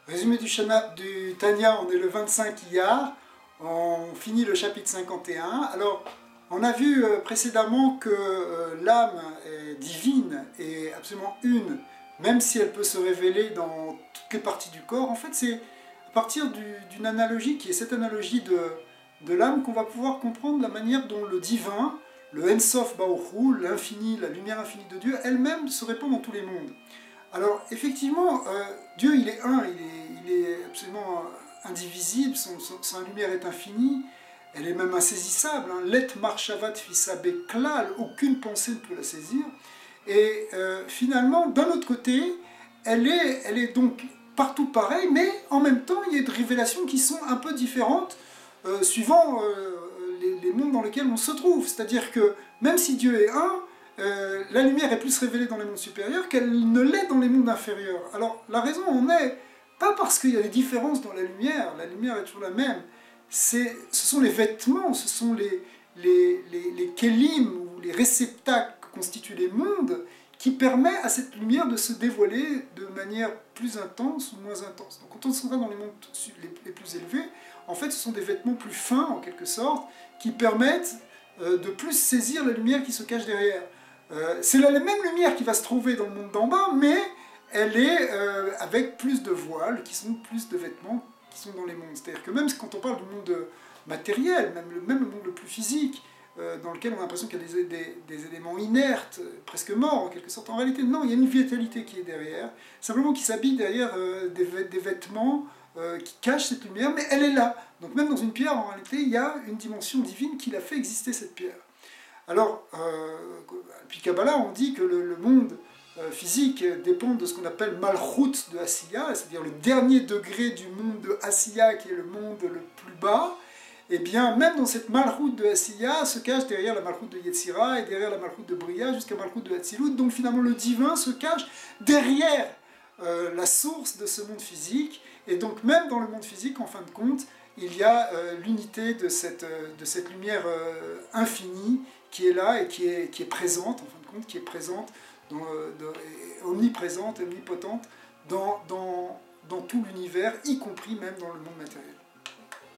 Résumé du Tanya, on est le 25 Iyar, on finit le chapitre 51. Alors, on a vu précédemment que l'âme est divine et absolument une, même si elle peut se révéler dans toutes les parties du corps. En fait, c'est à partir d'une analogie qui est cette analogie de l'âme qu'on va pouvoir comprendre la manière dont le divin, le Ensof Baoru, l'infini, la lumière infinie de Dieu, elle-même se répand dans tous les mondes. Alors, effectivement, Dieu, il est un, il est absolument indivisible, sa lumière est infinie, elle est même insaisissable. Hein. Let marshavat fisabe klal, aucune pensée ne peut la saisir. Et finalement, d'un autre côté, elle est donc partout pareille, mais en même temps, il y a des révélations qui sont un peu différentes suivant les mondes dans lesquels on se trouve. C'est-à-dire que même si Dieu est un, la lumière est plus révélée dans les mondes supérieurs qu'elle ne l'est dans les mondes inférieurs. Alors la raison en est, pas parce qu'il y a des différences dans la lumière est toujours la même, ce sont les vêtements, ce sont les kélim ou les réceptacles que constituent les mondes qui permettent à cette lumière de se dévoiler de manière plus intense ou moins intense. Donc quand on se trouve dans les mondes les plus élevés, en fait ce sont des vêtements plus fins en quelque sorte, qui permettent de plus saisir la lumière qui se cache derrière. C'est la même lumière qui va se trouver dans le monde d'en bas, mais elle est avec plus de voiles, qui sont plus de vêtements qui sont dans les mondes. C'est-à-dire que même quand on parle du monde matériel, même le monde le plus physique, dans lequel on a l'impression qu'il y a des éléments inertes, presque morts en quelque sorte, en réalité non, il y a une vitalité qui est derrière, simplement qui s'habille derrière des vêtements qui cachent cette lumière, mais elle est là. Donc même dans une pierre, en réalité, il y a une dimension divine qui l'a fait exister, cette pierre. Alors, puis Kabbalah, on dit que le monde physique dépend de ce qu'on appelle Malchut de Asiya, c'est-à-dire le dernier degré du monde de Asiya, qui est le monde le plus bas. Et bien, même dans cette Malchut de Asiya, se cache derrière la Malchut de Yetzira et derrière la Malchut de Bria jusqu'à Malchut de Hatzilut. Donc finalement, le divin se cache derrière la source de ce monde physique. Et donc même dans le monde physique, en fin de compte, il y a l'unité de cette infinie qui est là et qui est présente, en fin de compte, qui est présente, omniprésente, omnipotente dans tout l'univers, y compris même dans le monde matériel.